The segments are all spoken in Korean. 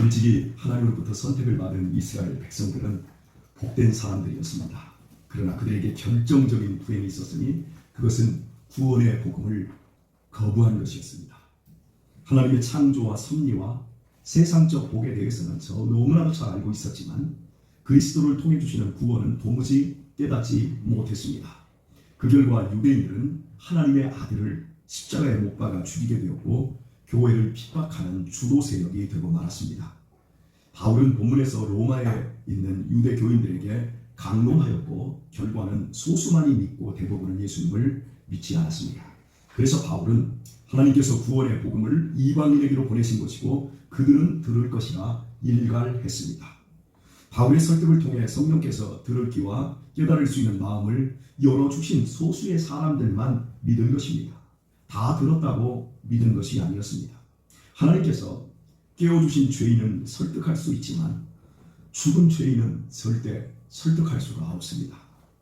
일찍이 하나님으로부터 선택을 받은 이스라엘 백성들은 복된 사람들이었습니다. 그러나 그들에게 결정적인 불행이 있었으니 그것은 구원의 복음을 거부한 것이었습니다. 하나님의 창조와 섭리와 세상적 복에 대해서는 저 너무나도 잘 알고 있었지만 그리스도를 통해 주시는 구원은 도무지 깨닫지 못했습니다. 그 결과 유대인들은 하나님의 아들을 십자가에 못 박아 죽이게 되었고 교회를 핍박하는 주도 세력이 되고 말았습니다. 바울은 본문에서 로마에 있는 유대 교인들에게 강론하였고 결과는 소수만이 믿고 대부분은 예수님을 믿지 않았습니다. 그래서 바울은 하나님께서 구원의 복음을 이방인에게로 보내신 것이고 그들은 들을 것이라 일갈했습니다. 바울의 설득을 통해 성령께서 들을 귀와 깨달을 수 있는 마음을 열어주신 소수의 사람들만 믿은 것입니다. 다 들었다고 믿은 것이 아니었습니다. 하나님께서 깨워주신 죄인은 설득할 수 있지만 죽은 죄인은 절대 설득할 수가 없습니다.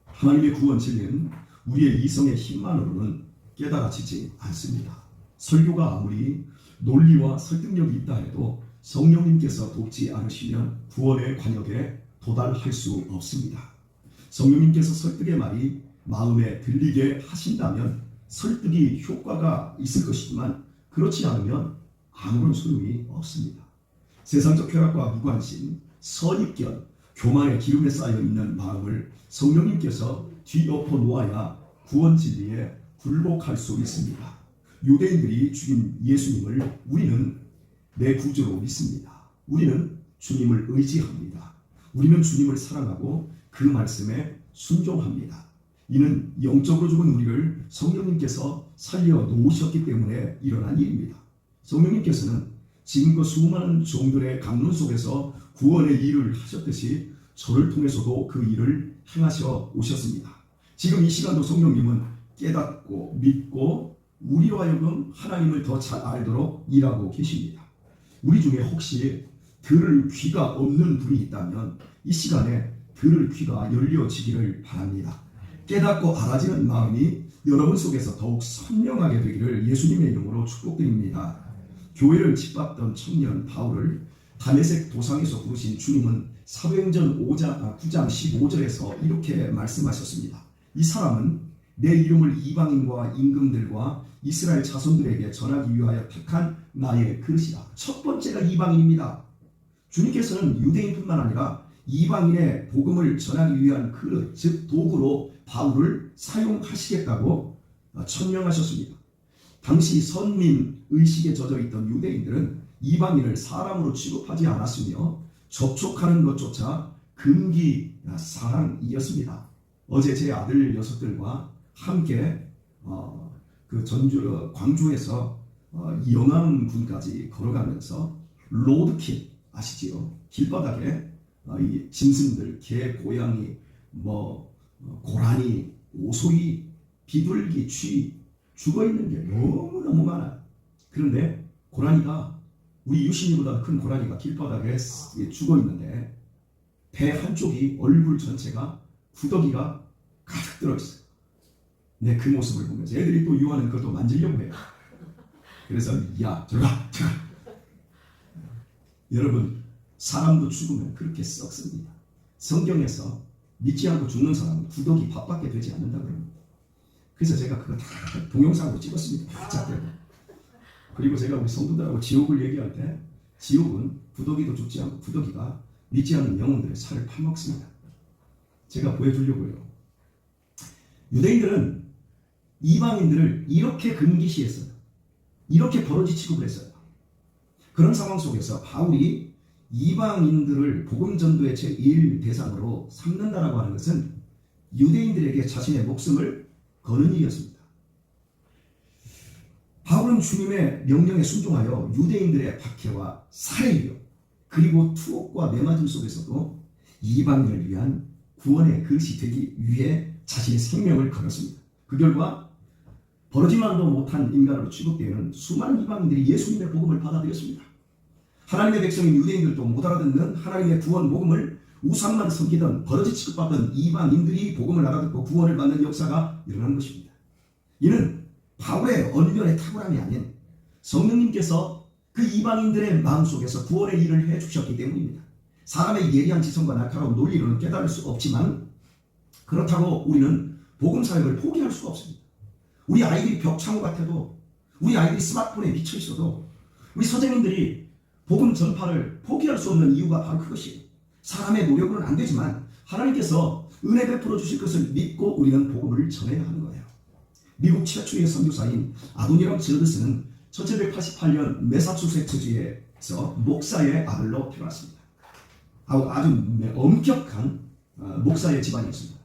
하나님의 구원 진리는 우리의 이성의 힘만으로는 깨달아지지 않습니다. 설교가 아무리 논리와 설득력이 있다 해도 성령님께서 돕지 않으시면 구원의 관역에 도달할 수 없습니다. 성령님께서 설득의 말이 마음에 들리게 하신다면 설득이 효과가 있을 것이지만 그렇지 않으면 아무런 소용이 없습니다. 세상적 쾌락과 무관심, 선입견, 교만의 기름에 쌓여 있는 마음을 성령님께서 뒤엎어 놓아야 구원 진리에 굴복할 수 있습니다. 유대인들이 죽인 예수님을 우리는 내 구주로 믿습니다. 우리는 주님을 의지합니다. 우리는 주님을 사랑하고 그 말씀에 순종합니다. 이는 영적으로 죽은 우리를 성령님께서 살려 놓으셨기 때문에 일어난 일입니다. 성령님께서는 지금껏 수많은 종들의 강론 속에서 구원의 일을 하셨듯이 저를 통해서도 그 일을 행하셔 오셨습니다. 지금 이 시간도 성령님은 깨닫고 믿고 우리로 하여금 하나님을 더 잘 알도록 일하고 계십니다. 우리 중에 혹시 들을 귀가 없는 분이 있다면 이 시간에 들을 귀가 열려지기를 바랍니다. 깨닫고 알아지는 마음이 여러분 속에서 더욱 선명하게 되기를 예수님의 이름으로 축복드립니다. 교회를 짓밟던 청년 바울을 다메섹 도상에서 부르신 주님은 사도행전 9장 15절에서 이렇게 말씀하셨습니다. 이 사람은 내 이름을 이방인과 임금들과 이스라엘 자손들에게 전하기 위하여 택한 나의 그릇이다. 첫 번째가 이방인입니다. 주님께서는 유대인뿐만 아니라 이방인의 복음을 전하기 위한 그릇, 즉 도구로 바울을 사용하시겠다고 천명하셨습니다. 당시 선민 의식에 젖어 있던 유대인들은 이방인을 사람으로 취급하지 않았으며 접촉하는 것조차 금기 사항이었습니다. 어제 제 아들 녀석들과 함께 광주에서 영암군까지 걸어가면서 로드킬 아시지요? 길바닥에 이 짐승들, 개, 고양이, 고라니, 오소리, 비둘기, 쥐 죽어있는 게 너무너무 많아요. 그런데 고라니가 우리 유신이보다 큰 고라니가 길바닥에 죽어있는데 배 한쪽이 얼굴 전체가 구더기가 가득 들어있어요. 내 그 모습을 보면서 애들이 또 유아는 그것도 만지려고 해요. 그래서 야 들어가. 여러분 사람도 죽으면 그렇게 썩습니다. 성경에서 믿지 않고 죽는 사람은 구더기 밥밖에 되지 않는다 그럽니다. 그래서 제가 그거 다 동영상으로 찍었습니다. 바짝 대고. 그리고 제가 우리 성도들하고 지옥을 얘기할 때 지옥은 구더기도 죽지 않고 구더기가 믿지 않는 영혼들의 살을 파먹습니다. 제가 보여주려고요. 유대인들은 이방인들을 이렇게 금기시했어요. 이렇게 버러지 취급을 했어요. 그런 상황 속에서 바울이 이방인들을 복음 전도의 제1 대상으로 삼는다라고 하는 것은 유대인들에게 자신의 목숨을 거는 일이었습니다. 바울은 주님의 명령에 순종하여 유대인들의 박해와 살해이요 그리고 투옥과 매맞음 속에서도 이방인을 위한 구원의 그릇이 되기 위해 자신의 생명을 걸었습니다. 그 결과 버러지만도 못한 인간으로 취급되는 수많은 이방인들이 예수님의 복음을 받아들였습니다. 하나님의 백성인 유대인들도 못 알아듣는 하나님의 구원 복음을 우상만 섬기던 버러지 취급받던 이방인들이 복음을 알아듣고 구원을 받는 역사가 일어난 것입니다. 이는 바울의 언변의 탁월함이 아닌 성령님께서 그 이방인들의 마음속에서 구원의 일을 해주셨기 때문입니다. 사람의 예리한 지성과 날카로운 논리로는 깨달을 수 없지만 그렇다고 우리는 복음 사역을 포기할 수가 없습니다. 우리 아이들이 벽창호 같아도, 우리 아이들이 스마트폰에 미쳐 있어도, 우리 선생님들이 복음 전파를 포기할 수 없는 이유가 바로 그것이에요. 사람의 노력으로는 안 되지만 하나님께서 은혜 베풀어 주실 것을 믿고 우리는 복음을 전해야 하는 거예요. 미국 최초의 선교사인 아도니람 저드스는 1788년 매사추세츠주에서 목사의 아들로 태어났습니다. 아주 엄격한 목사의 집안이었습니다.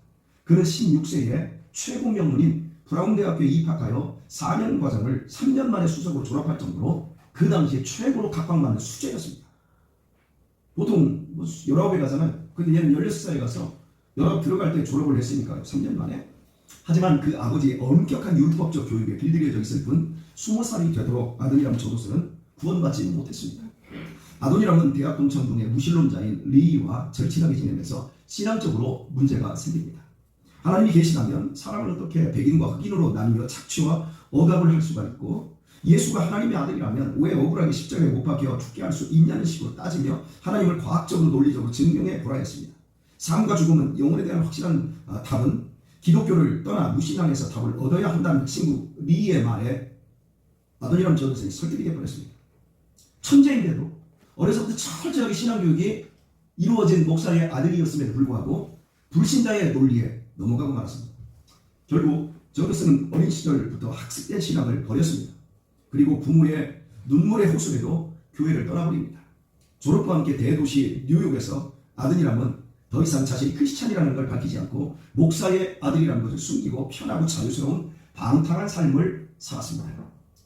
그는 16세에 최고 명문인 브라운 대학교에 입학하여 4년 과정을 3년 만에 수석으로 졸업할 정도로 그 당시에 최고로 각광받는 수재였습니다. 보통 19에 가잖아요. 근데 얘는 16살에 가서 19 들어갈 때 졸업을 했으니까요. 3년 만에. 하지만 그 아버지의 엄격한 율법적 교육에 길들여져 있을 뿐 20살이 되도록 아도니람 저도스는 구원받지 못했습니다. 아도니람은 대학 동창 중에 무신론자인 리와 절친하게 지내면서 신앙적으로 문제가 생깁니다. 하나님이 계시다면 사람을 어떻게 백인과 흑인으로 나뉘어 착취와 억압을 할 수가 있고, 예수가 하나님의 아들이라면 왜 억울하게 십자가에 못 박혀 죽게 할 수 있냐는 식으로 따지며 하나님을 과학적으로 논리적으로 증명해 보라 했습니다. 삶과 죽음은 영혼에 대한 확실한 답은 기독교를 떠나 무신앙에서 답을 얻어야 한다는 친구 리의 말에 아도니람 저드스는 설득이 되어버렸습니다. 천재인데도 어려서부터 철저하게 신앙교육이 이루어진 목사의 아들이었음에도 불구하고 불신자의 논리에 넘어가고 말았습니다. 결국 저드스는 어린 시절부터 학습된 신앙을 버렸습니다. 그리고 부모의 눈물의 호소에도 교회를 떠나버립니다. 졸업과 함께 대도시 뉴욕에서 아도니람은 더 이상 자신이 크리스찬이라는 걸 밝히지 않고 목사의 아들이라는 것을 숨기고 편하고 자유스러운 방탕한 삶을 살았습니다.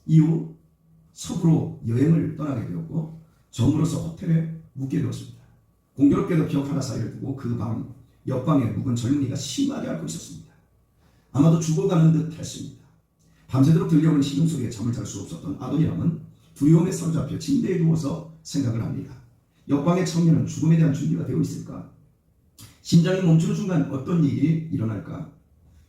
이후 서부로 여행을 떠나게 되었고 점으로서 호텔에 묵게 되었습니다. 공교롭게도 벽 하나 사이를 두고 그 방 옆방에 묵은 젊은이가 심하게 앓고 있었습니다. 아마도 죽어가는 듯 했습니다. 밤새도록 들려오는 시중 속에 잠을 잘 수 없었던 아도니람은 두려움에 사로잡혀 침대에 누워서 생각을 합니다. 옆방의 청년은 죽음에 대한 준비가 되어 있을까? 심장이 멈추는 순간 어떤 일이 일어날까?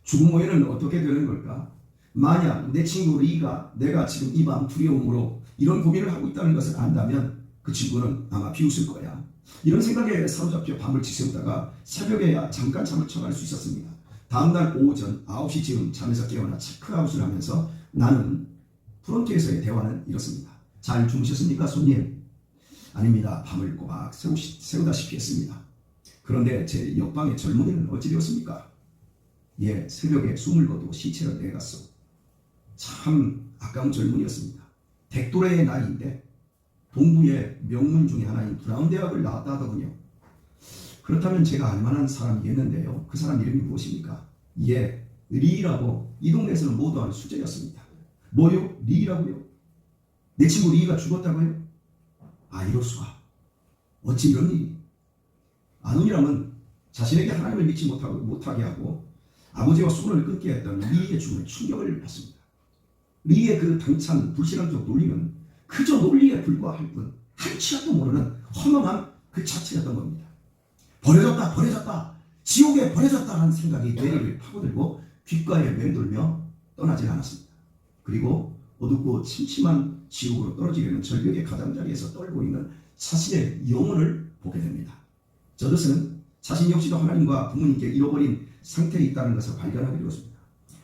죽음 후에는 어떻게 되는 걸까? 만약 내 친구 리가 내가 지금 이 밤 두려움으로 이런 고민을 하고 있다는 것을 안다면 그 친구는 아마 비웃을 거야. 이런 생각에 사로잡혀 밤을 지새우다가 새벽에야 잠깐 잠을 청할 수 있었습니다. 다음날 오전 9시쯤 잠에서 깨어나 체크아웃을 하면서 나는 프론트에서의 대화는 이렇습니다. 잘 주무셨습니까, 손님? 아닙니다. 밤을 꼬박 새우다시피 했습니다. 그런데 제 옆방의 젊은이는 어찌 되었습니까? 예, 새벽에 숨을 거두고 시체를 내갔어. 참 아까운 젊은이였습니다. 백도래의 나이인데 동부의 명문 중에 하나인 브라운 대학을 나왔다 하더군요. 그렇다면 제가 알만한 사람이겠는데요. 그 사람 이름이 무엇입니까? 예, 리라고 이 동네에서는 모두 아는 수재였습니다. 뭐요? 리라고요? 내 친구 리가 죽었다고요? 아, 이럴 수가. 어찌 이런 일이? 아도니람은 자신에게 하나님을 믿지 못하게 하고 아버지와 손을 끊게 했던 리의 죽음에 충격을 받습니다. 리의 그 당찬 불신앙적 논리는 그저 논리에 불과할 뿐 한치 앞도 모르는 허망함 그 자체였던 겁니다. 버려졌다, 지옥에 버려졌다는 생각이 뇌를 파고들고 귓가에 맴돌며 떠나질 않았습니다. 그리고 어둡고 침침한 지옥으로 떨어지려는 절벽의 가장자리에서 떨고 있는 자신의 영혼을 보게 됩니다. 저드스는 자신 역시도 하나님과 부모님께 잃어버린 상태에 있다는 것을 발견하게 되었습니다.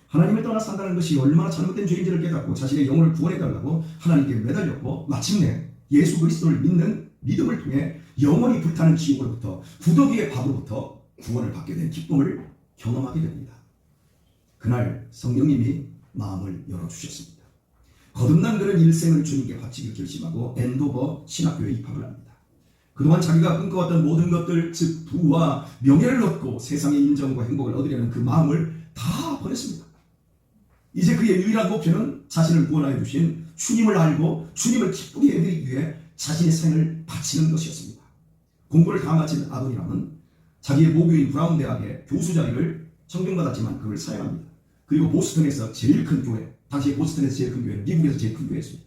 하나님을 떠나 산다는 것이 얼마나 잘못된 죄인지를 깨닫고 자신의 영혼을 구원해달라고 하나님께 매달렸고 마침내 예수 그리스도를 믿는 믿음을 통해 영원히 불타는 지옥으로부터 구더기의 밥으로부터 구원을 받게 된 기쁨을 경험하게 됩니다. 그날 성령님이 마음을 열어주셨습니다. 거듭난 그는 일생을 주님께 바치기를 결심하고 앤도버 신학교에 입학을 합니다. 그동안 자기가 꿈꿔왔던 모든 것들, 즉 부와 명예를 얻고 세상의 인정과 행복을 얻으려는 그 마음을 다 버렸습니다. 이제 그의 유일한 목표는 자신을 구원하여 주신 주님을 알고 주님을 기쁘게 해드리기 위해 자신의 생을 바치는 것이었습니다. 공부를 다 마친 아도니람은 자기의 모교인 브라운 대학의 교수 자리를 청정받았지만 그걸 사양합니다. 그리고 보스턴에서 제일 큰 교회, 당시에 보스턴에서 제일 큰 교회, 미국에서 제일 큰 교회였습니다.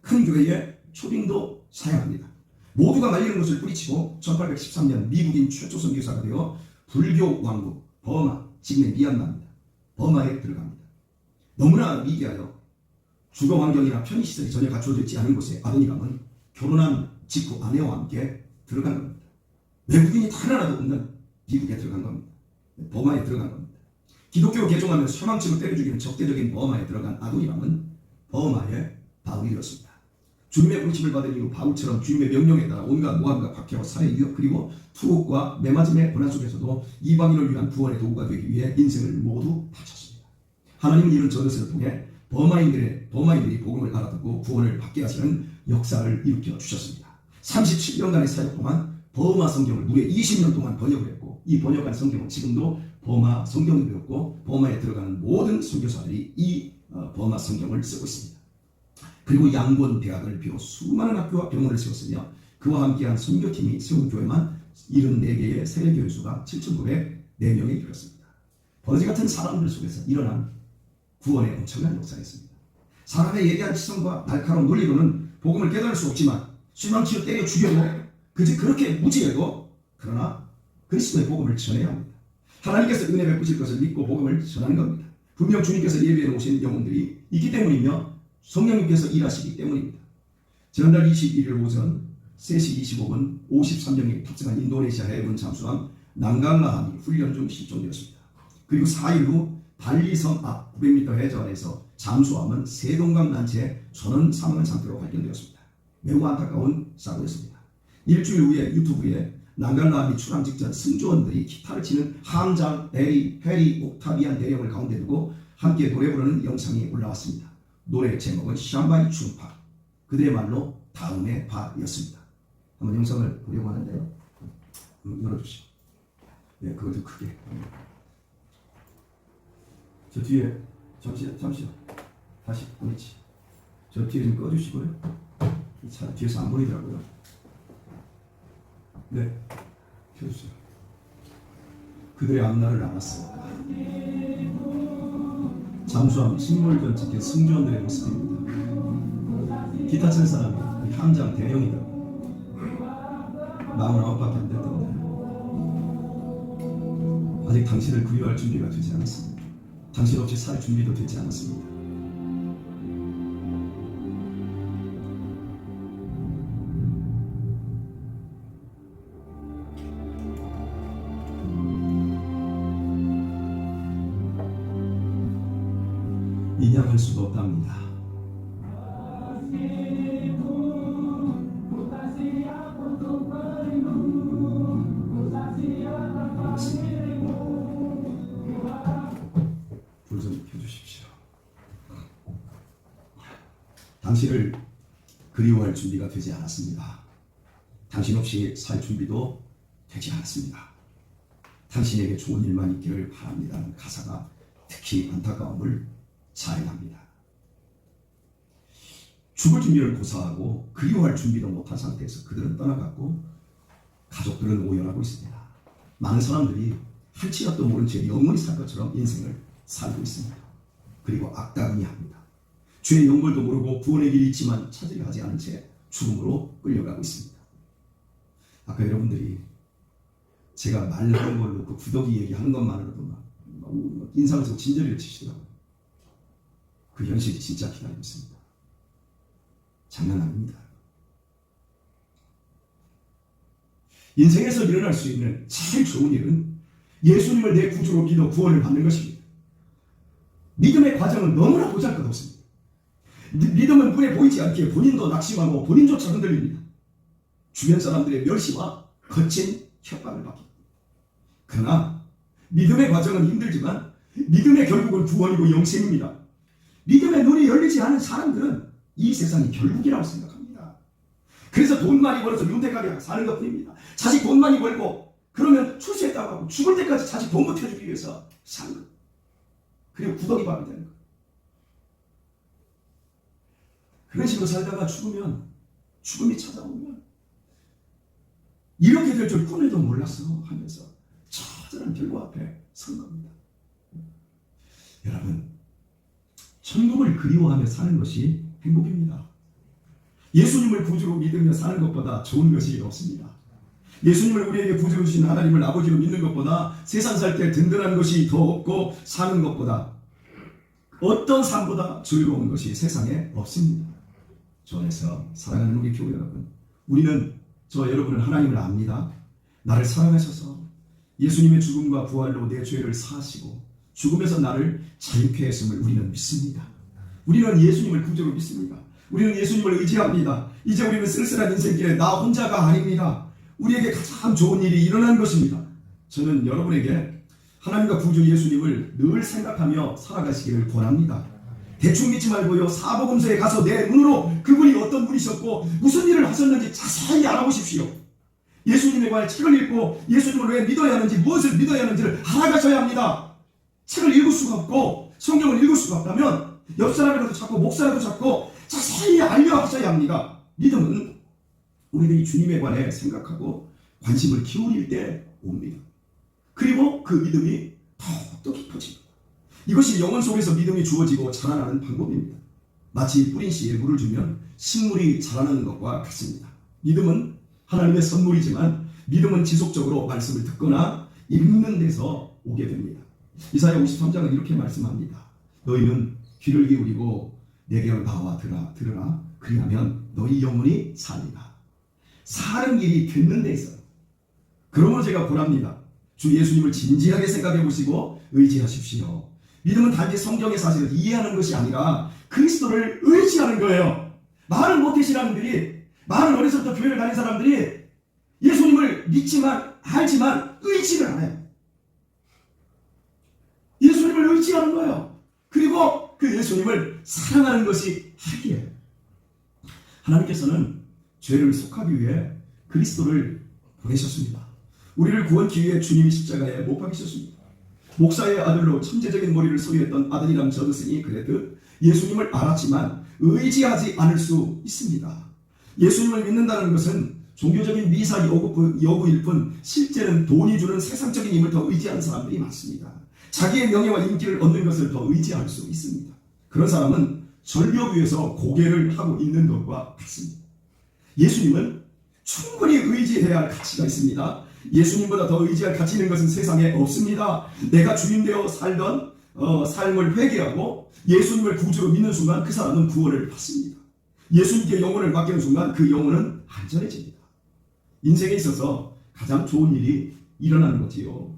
큰 교회에 초빙도 사양합니다. 모두가 말리는 것을 뿌리치고 1813년 미국인 최초 선교사가 되어 불교 왕국 버마, 지금의 미얀마입니다. 버마에 들어갑니다. 너무나 미개하여 주거 환경이나 편의시설이 전혀 갖춰져 있지 않은 곳에 아도니람은 결혼한 직후 아내와 함께 들어간 겁니다. 외국인이 하나라도 없는 미국에 들어간 겁니다. 버마에 들어간 겁니다. 기독교 개종하면 쇠망치로 때려 죽이는 적대적인 버마에 들어간 아도니람은 버마의 바울이 되었습니다. 주님의 부르심을 받은 이후 바울처럼 주님의 명령에 따라 온갖 모함과 박해와 살해 위협 그리고 투옥과 매맞음의 고난 속에서도 이방인을 위한 구원의 도구가 되기 위해 인생을 모두 바쳤습니다. 하나님은 이런 저것을 통해 버마인들이 복음을 알아듣고 구원을 받게 하시는 역사를 일으켜 주셨습니다. 37년간의 사역 동안 버마 성경을 무려 20년 동안 번역을 했고, 이 번역한 성경은 지금도 버마 성경이 되었고, 버마에 들어가는 모든 선교사들이 이 버마 성경을 쓰고 있습니다. 그리고 양곤 대학을 비롯 수많은 학교와 병원을 세웠으며 그와 함께한 선교팀이 세운 교회만 74개의 세례교회 수가 7,904명에 이르렀습니다. 버지 같은 사람들 속에서 일어난 구원의 엄청난 역사였습니다. 사람의 예리한 지성과 날카로운 논리로는 복음을 깨달을 수 없지만 쇠망치로 때려 죽여도 그렇게 무지해도 그러나 그리스도의 복음을 전해야 합니다. 하나님께서 은혜 베푸실 것을 믿고 복음을 전하는 겁니다. 분명 주님께서 예비해 놓으신 영혼들이 있기 때문이며 성령님께서 일하시기 때문입니다. 지난달 21일 오전 3시 25분 53명이 탑승한 인도네시아 해군 잠수함 난갈라함이 훈련 중 실종되었습니다. 그리고 4일 후 발리섬 앞 900m 해저안에서 잠수함은 세동강 난 채 전원 사망한 상태로 발견되었습니다. 매우 안타까운 사고였습니다. 일주일 후에 유튜브에 난갈라함이 출항 직전 승조원들이 기타를 치는 함장 해리 옥타비안 대령을 가운데 두고 함께 노래 부르는 영상이 올라왔습니다. 노래 제목은 샴바이 춘파, 그들의 말로 다음의 바였습니다. 한번 영상을 보려고 하는데요. 열어주시죠. 네, 그것도 크게. 저 뒤에 잠시요. 다시 보이지. 저 뒤에 좀 꺼주시고요. 차 뒤에서 안 보이더라고요. 네, 켜주세요. 그들의 앞날을 알았습니다. 잠수함 식물전 지킨 승조원들의 모습입니다. 기타 친 사람이 함장 대령이더라고요. 49밖에 안 됐던데 아직 당신을 그리워할 준비가 되지 않았습니다. 당신 없이 살 준비도 되지 않았습니다. 인양할 수가 없답니다. 불 좀 켜주십시오. 당신을 그리워할 준비가 되지 않았습니다. 당신 없이 살 준비도 되지 않았습니다. 당신에게 좋은 일만 있기를 바랍니다는 가사가 특히 안타까움을 자행합니다. 죽을 준비를 고사하고 그리워할 준비도 못한 상태에서 그들은 떠나갔고 가족들은 오열하고 있습니다. 많은 사람들이 할지라도 모른 채 영원히 살 것처럼 인생을 살고 있습니다. 그리고 악다름이 합니다. 죄의 영벌도 모르고 구원의 길이 있지만 찾으려 하지 않은 채 죽음으로 끌려가고 있습니다. 아까 여러분들이 제가 말하는 걸로 그 구더기 얘기하는 것만으로도 막 인상을 쓰고 진저리를 치시더라고요. 그 현실이 진짜 기다리고 있습니다. 장난 아닙니다. 인생에서 일어날 수 있는 제일 좋은 일은 예수님을 내 구주로 믿어 구원을 받는 것입니다. 믿음의 과정은 너무나 보잘것없습니다. 믿음은 눈에 보이지 않기에 본인도 낙심하고 본인조차 흔들립니다. 주변 사람들의 멸시와 거친 협박을 받기. 그러나 믿음의 과정은 힘들지만 믿음의 결국은 구원이고 영생입니다. 믿음의 눈이 열리지 않은 사람들은 이 세상이 결국이라고 생각합니다. 그래서 돈 많이 벌어서 윤택하게 사는 것뿐입니다. 자식 돈 많이 벌고 그러면 출세했다고 하고 죽을 때까지 자식 돈 보태주기 위해서 사는 것. 그리고 구더기 밥이 되는 것. 그런 식으로 살다가 죽음이 찾아오면 이렇게 될 줄 꿈에도 몰랐어 하면서 처절한 결과 앞에 선 겁니다. 여러분, 천국을 그리워하며 사는 것이 행복입니다. 예수님을 구주로 믿으며 사는 것보다 좋은 것이 없습니다. 예수님을 우리에게 구주로 주신 하나님을 아버지로 믿는 것보다 세상 살 때 든든한 것이 더 없고 사는 것보다 어떤 삶보다 즐거운 것이 세상에 없습니다. 주 안에서 사랑하는 우리 교회 여러분, 우리는 여러분은 하나님을 압니다. 나를 사랑하셔서 예수님의 죽음과 부활로 내 죄를 사하시고 죽음에서 나를 자유케 했음을 우리는 믿습니다. 우리는 예수님을 구주로 믿습니다. 우리는 예수님을 의지합니다. 이제 우리는 쓸쓸한 인생길에 나 혼자가 아닙니다. 우리에게 가장 좋은 일이 일어난 것입니다. 저는 여러분에게 하나님과 구주 예수님을 늘 생각하며 살아가시기를 권합니다. 대충 믿지 말고요, 사복음서에 가서 내 눈으로 그분이 어떤 분이셨고 무슨 일을 하셨는지 자세히 알아보십시오. 예수님에 관한 책을 읽고 예수님을 왜 믿어야 하는지, 무엇을 믿어야 하는지를 알아가셔야 합니다. 책을 읽을 수가 없고 성경을 읽을 수가 없다면 옆 사람이라도 찾고 목사라도 찾고 자세히 알려하셔야 합니다. 믿음은 우리들이 주님에 관해 생각하고 관심을 기울일 때 옵니다. 그리고 그 믿음이 더욱더 깊어집니다. 이것이 영혼 속에서 믿음이 주어지고 자라나는 방법입니다. 마치 뿌린 씨에 물을 주면 식물이 자라나는 것과 같습니다. 믿음은 하나님의 선물이지만 믿음은 지속적으로 말씀을 듣거나 읽는 데서 오게 됩니다. 이사야 53장은 이렇게 말씀합니다. 너희는 귀를 기울이고 내게 나와 들으라. 그리하면 너희 영혼이 살리라. 사는 길이 듣는 데 있어요. 그러므로 제가 권합니다. 주 예수님을 진지하게 생각해 보시고 의지하십시오. 믿음은 단지 성경의 사실을 이해하는 것이 아니라 그리스도를 의지하는 거예요. 많은 모태신앙들이, 많은 어려서부터 교회를 다닌 사람들이 예수님을 믿지만 알지만 의지를 안 해요. 예수님을 의지하는 거예요. 그리고 그 예수님을 사랑하는 것이 학이에요. 하나님께서는 죄를 속하기 위해 그리스도를 보내셨습니다. 우리를 구원기 위해 주님이 십자가에 못 박히셨습니다. 목사의 아들로 천재적인 머리를 소유했던 아들이랑 저드슨이 그랬듯 예수님을 알았지만 의지하지 않을 수 있습니다. 예수님을 믿는다는 것은 종교적인 미사 여부일 뿐 실제는 돈이 주는 세상적인 힘을 더 의지하는 사람들이 많습니다. 자기의 명예와 인기를 얻는 것을 더 의지할 수 있습니다. 그런 사람은 절벽 위에서 고개를 하고 있는 것과 같습니다. 예수님은 충분히 의지해야 할 가치가 있습니다. 예수님보다 더 의지할 가치 있는 것은 세상에 없습니다. 내가 주인 되어 살던 삶을 회개하고 예수님을 구주로 믿는 순간 그 사람은 구원을 받습니다. 예수님께 영혼을 맡기는 순간 그 영혼은 안전해집니다. 인생에 있어서 가장 좋은 일이 일어나는 거지요.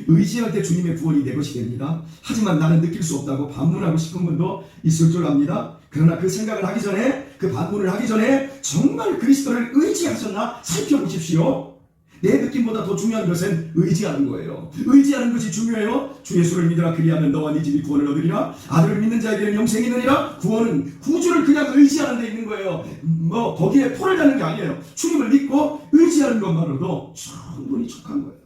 의지할 때 주님의 구원이 내 것이 됩니다. 하지만 나는 느낄 수 없다고 반문하고 싶은 분도 있을 줄 압니다. 그러나 그 생각을 하기 전에, 그 반문을 하기 전에 정말 그리스도를 의지하셨나 살펴보십시오. 내 느낌보다 더 중요한 것은 의지하는 거예요. 의지하는 것이 중요해요. 주 예수를 믿으라. 그리하면 너와 네 집이 구원을 얻으리라. 아들을 믿는 자에게는 영생이 있느니라. 구원은 구주를 그냥 의지하는 데 있는 거예요. 거기에 포를 다는 게 아니에요. 주님을 믿고 의지하는 것만으로도 충분히 족한 거예요.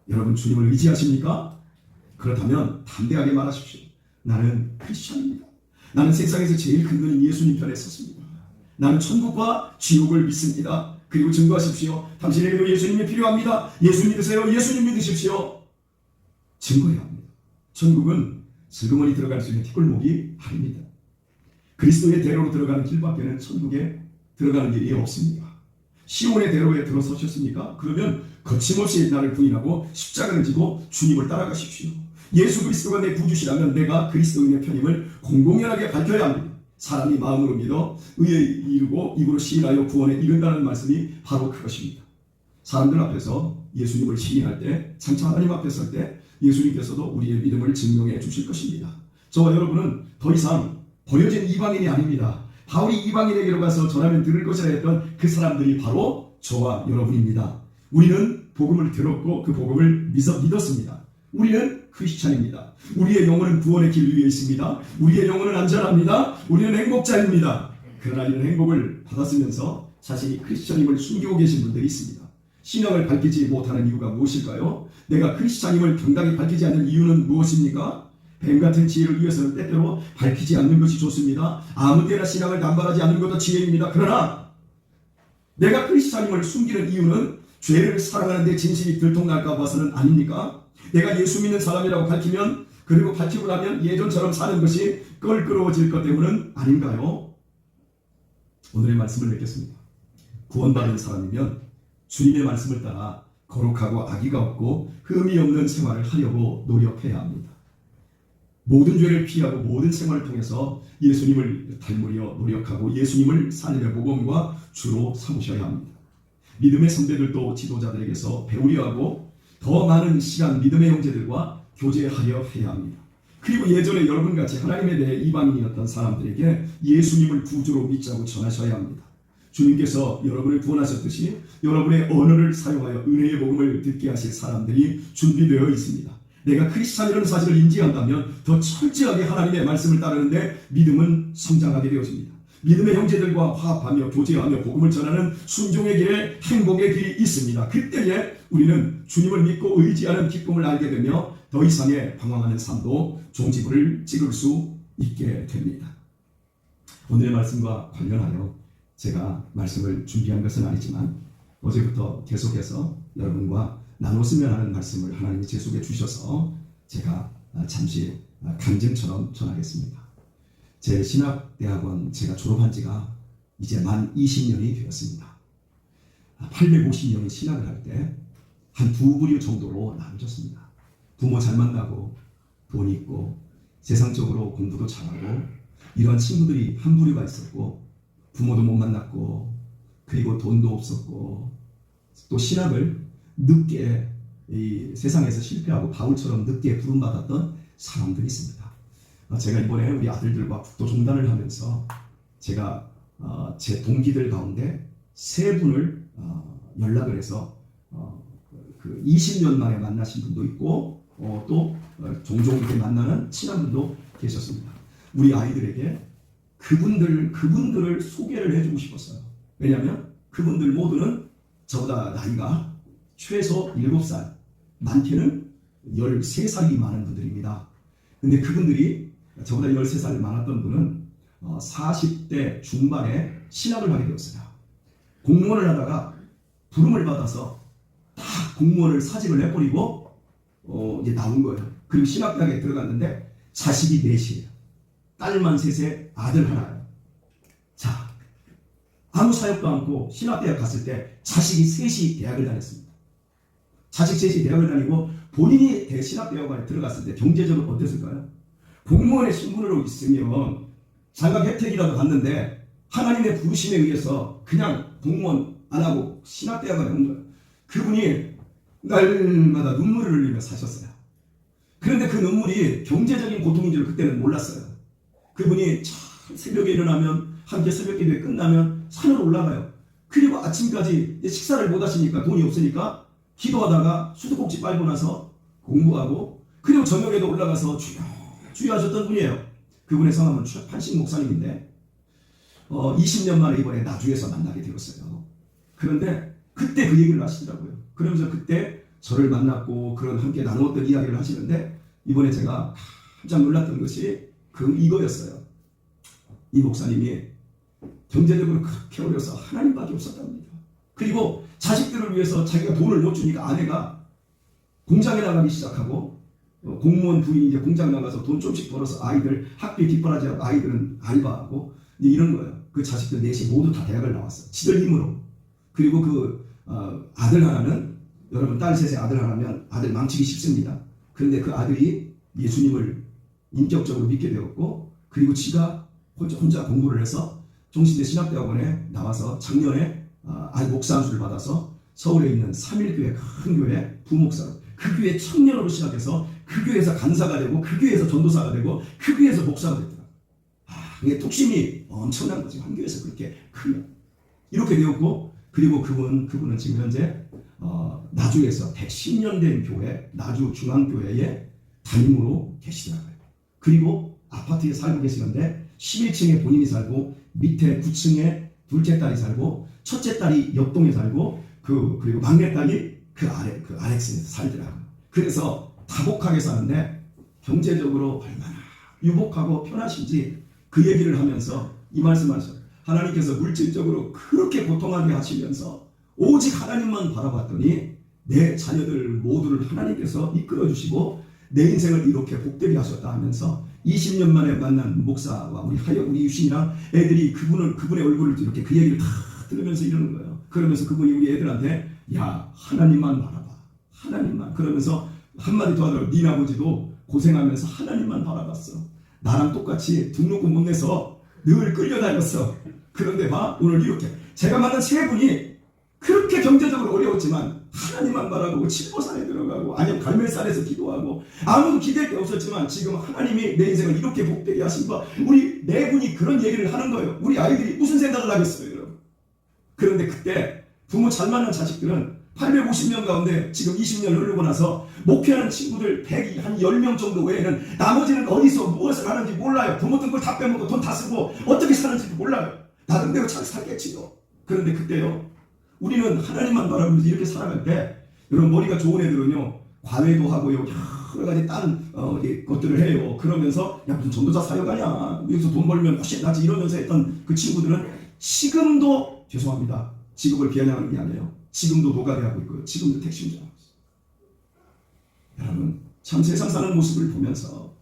여러분 주님을 의지하십니까? 그렇다면 담대하게 말하십시오. 나는 크리스천입니다. 나는 세상에서 제일 큰 분인 예수님 편에 섰습니다. 나는 천국과 지옥을 믿습니다. 그리고 증거하십시오. 당신에게도 예수님이 필요합니다. 예수 믿으세요. 예수님 믿으십시오. 증거해야 합니다. 천국은 슬그머니 들어갈 수 있는 티끌목이 아닙니다. 그리스도의 대로로 들어가는 길밖에는 천국에 들어가는 길이 없습니다. 시온의 대로에 들어서셨습니까? 그러면 거침없이 나를 부인하고 십자가를 지고 주님을 따라가십시오. 예수 그리스도가 내 구주시라면 내가 그리스도인의 편임을 공공연하게 밝혀야 합니다. 사람이 마음으로 믿어 의에 이르고 입으로 시인하여 구원에 이른다는 말씀이 바로 그것입니다. 사람들 앞에서 예수님을 시인할 때, 장차 하나님 앞에 설 때 예수님께서도 우리의 믿음을 증명해 주실 것입니다. 저와 여러분은 더 이상 버려진 이방인이 아닙니다. 바울이 이방인에게로 가서 전하면 들을 것이라 했던 그 사람들이 바로 저와 여러분입니다. 우리는 복음을 들었고 그 복음을 믿었습니다. 우리는 크리스찬입니다. 우리의 영혼은 구원의 길 위에 있습니다. 우리의 영혼은 안전합니다. 우리는 행복자입니다. 그러나 이런 행복을 받았으면서 자신이 크리스찬임을 숨기고 계신 분들이 있습니다. 신앙을 밝히지 못하는 이유가 무엇일까요? 내가 크리스찬임을 당당히 밝히지 않는 이유는 무엇입니까? 뱀 같은 지혜를 위해서는 때때로 밝히지 않는 것이 좋습니다. 아무 때나 신앙을 남발하지 않는 것도 지혜입니다. 그러나 내가 크리스찬임을 숨기는 이유는 죄를 사랑하는 데 진심이 들통날까 봐서는 아닙니까? 내가 예수 믿는 사람이라고 밝히면, 그리고 밝히고 나면 예전처럼 사는 것이 껄끄러워질 것 때문은 아닌가요? 오늘의 말씀을 맺겠습니다. 구원받은 사람이면 주님의 말씀을 따라 거룩하고 악의가 없고 흠이 없는 생활을 하려고 노력해야 합니다. 모든 죄를 피하고 모든 생활을 통해서 예수님을 닮으려 노력하고 예수님을 산임의 모범과 주로 삼으셔야 합니다. 믿음의 선배들도 지도자들에게서 배우려 하고 더 많은 시간 믿음의 형제들과 교제하려 해야 합니다. 그리고 예전에 여러분같이 하나님에 대해 이방인이었던 사람들에게 예수님을 구주로 믿자고 전하셔야 합니다. 주님께서 여러분을 구원하셨듯이 여러분의 언어를 사용하여 은혜의 복음을 듣게 하실 사람들이 준비되어 있습니다. 내가 크리스찬이라는 사실을 인지한다면 더 철저하게 하나님의 말씀을 따르는데 믿음은 성장하게 되어집니다. 믿음의 형제들과 화합하며 교제하며 복음을 전하는 순종의 길에 행복의 길이 있습니다. 그때에 우리는 주님을 믿고 의지하는 기쁨을 알게 되며 더 이상의 방황하는 삶도 종지부를 찍을 수 있게 됩니다. 오늘의 말씀과 관련하여 제가 말씀을 준비한 것은 아니지만 어제부터 계속해서 여러분과 나눴으면 하는 말씀을 하나님이 제 속에 주셔서 제가 잠시 간증처럼 전하겠습니다. 제 신학대학원 제가 졸업한 지가 이제 만 20년이 되었습니다. 850명이 신학을 할 때 한 두 부류 정도로 나눠졌습니다. 부모 잘 만나고 돈 있고 세상적으로 공부도 잘하고 이런 친구들이 한 부류가 있었고, 부모도 못 만났고 그리고 돈도 없었고 또 신학을 늦게 이 세상에서 실패하고 바울처럼 늦게 부름받았던 사람들이 있습니다. 제가 이번에 우리 아들들과 국도 종단을 하면서 제가 제 동기들 가운데 세 분을 연락을 해서 그 20년 만에 만나신 분도 있고 또 종종 이렇게 만나는 친한 분도 계셨습니다. 우리 아이들에게 그분들을 소개를 해주고 싶었어요. 왜냐하면 그분들 모두는 저보다 나이가 최소 7살, 많게는 13살이 많은 분들입니다. 근데 그분들이 저보다 13살 많았던 분은 40대 중반에 신학을 하게 되었어요. 공무원을 하다가 부름을 받아서 다 공무원을 사직을 해버리고 이제 나온 거예요. 그리고 신학대학에 들어갔는데 자식이 넷이에요. 딸만 셋에 아들 하나예요. 자, 아무 사역도 않고 신학대학 갔을 때 자식이 셋이 대학을 다녔습니다. 자식 셋이 대학을 다니고 본인이 신학대학원에 들어갔을 때 경제적으로 어땠을까요? 공무원의 신분으로 있으면 장학 혜택이라도 받는데 하나님의 부르심에 의해서 그냥 공무원 안 하고 신학대학원에 온 거예요. 그분이 날마다 눈물을 흘리며 사셨어요. 그런데 그 눈물이 경제적인 고통인 줄 그때는 몰랐어요. 그분이 새벽에 일어나면 함께 새벽 기도회 끝나면 산으로 올라가요. 그리고 아침까지 식사를 못 하시니까 돈이 없으니까 기도하다가 수도꼭지 빨고 나서 공부하고 그리고 저녁에도 올라가서 주여 하셨던 분이에요. 그분의 성함은 판식 목사님인데 20년 만에 이번에 나주에서 만나게 되었어요. 그런데 그때 그 얘기를 하시더라고요. 그러면서 그때 저를 만났고 그런 함께 나누었던 이야기를 하시는데 이번에 제가 깜짝 놀랐던 것이 이거였어요. 이 목사님이 경제적으로 그렇게 어려서 하나님밖에 없었답니다. 그리고 자식들을 위해서 자기가 돈을 못 주니까 아내가 공장에 나가기 시작하고 공무원 부인이 이제 공장 나가서 돈 좀씩 벌어서 아이들 학비 뒷바라지하고 아이들은 알바하고 이제 이런 거예요. 그 자식들 넷이 모두 다 대학을 나왔어요. 지들 힘으로. 그리고 그 아들 하나는 여러분 딸 셋의 아들 하나면 아들 망치기 쉽습니다. 그런데 그 아들이 예수님을 인격적으로 믿게 되었고 그리고 지가 혼자 공부를 해서 종신대 신학대학원에 나와서 작년에 목사 안수를 받아서 서울에 있는 3일교회 큰 교회 부목사로 그 교회 청년으로 시작해서 그 교회에서 간사가 되고 그 교회에서 전도사가 되고 그 교회에서 목사가 됐더라고요. 이게 뚝심이 엄청난 거죠. 한 교회에서 그렇게 크면 이렇게 되었고 그리고 그분은 지금 현재 나주에서 110년 된 교회 나주 중앙교회의 담임으로 계시더라고요. 그리고 아파트에 살고 계시는데 11층에 본인이 살고 밑에 9층에 둘째 딸이 살고 첫째 딸이 옆동에 살고 그리고 막내 딸이 그 아렉스에서 살더라고요. 그래서 다복하게 사는데 경제적으로 얼마나 유복하고 편하신지 그 얘기를 하면서 이 말씀하셨어요. 하나님께서 물질적으로 그렇게 고통하게 하시면서 오직 하나님만 바라봤더니 내 자녀들 모두를 하나님께서 이끌어주시고 내 인생을 이렇게 복되게 하셨다 하면서 20년 만에 만난 목사와 우리 유신이랑 애들이 그분의 얼굴을 이렇게 그 얘기를 다 들으면서 이러는 거예요. 그러면서 그분이 우리 애들한테 야 하나님만 바라봐 하나님만 그러면서 한마디 더 하더라고. 네 아버지도 고생하면서 하나님만 바라봤어. 나랑 똑같이 등록금 못 내서 늘 끌려다녔어. 그런데 봐, 오늘 이렇게 제가 만난 세 분이 그렇게 경제적으로 어려웠지만 하나님만 바라보고 칠보산에 들어가고 아니면 갈멜산에서 기도하고 아무도 기댈 게 없었지만 지금 하나님이 내 인생을 이렇게 복되게 하신 거, 우리 네 분이 그런 얘기를 하는 거예요. 우리 아이들이 무슨 생각을 하겠어요, 여러분? 그런데 그때 부모 잘 만난 자식들은 850명 가운데 지금 20년 흐르고 나서 목회하는 친구들 10명 정도 외에는 나머지는 어디서 무엇을 하는지 몰라요. 부모 돈 걸 다 빼먹고 돈 다 쓰고 어떻게 사는지도 몰라요. 나름대로 잘 살겠지요. 그런데 그때요, 우리는 하나님만 바라보면서 이렇게 살아갈 때, 여러분 머리가 좋은 애들은요 과외도 하고요 여러 가지 다른 것들을 해요. 그러면서 야 무슨 전도자 사역하냐, 여기서 돈 벌면 훨씬 낫지 이러면서 했던 그 친구들은 지금도, 죄송합니다, 직업을 비아냥하는 게 아니에요, 지금도 노가리 하고 있고요, 지금도 택시 운전하고 있어요. 여러분 참 세상 사는 모습을 보면서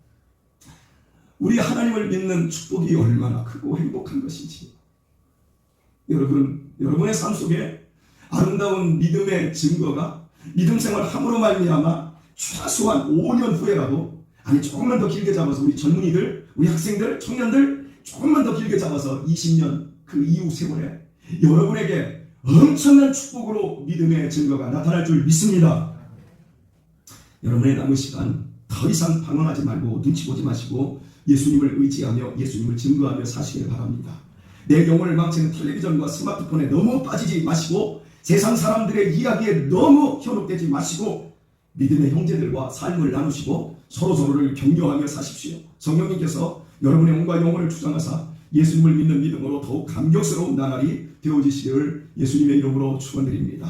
우리 하나님을 믿는 축복이 얼마나 크고 행복한 것인지, 여러분의 삶 속에 아름다운 믿음의 증거가, 믿음 생활 함으로 말미암아 최소한 5년 후에라도, 아니 조금만 더 길게 잡아서 우리 젊은이들, 우리 학생들, 청년들 조금만 더 길게 잡아서 20년 그 이후 세월에 여러분에게 엄청난 축복으로 믿음의 증거가 나타날 줄 믿습니다. 여러분의 남은 시간 더 이상 방황하지 말고 눈치 보지 마시고 예수님을 의지하며 예수님을 증거하며 사시길 바랍니다. 내 영혼을 망치는 텔레비전과 스마트폰에 너무 빠지지 마시고 세상 사람들의 이야기에 너무 현혹되지 마시고 믿음의 형제들과 삶을 나누시고 서로서로를 격려하며 사십시오. 성령님께서 여러분의 온과 영혼을 주장하사 예수님을 믿는 믿음으로 더욱 감격스러운 나날이 되어지시기를 예수님의 이름으로 축원드립니다.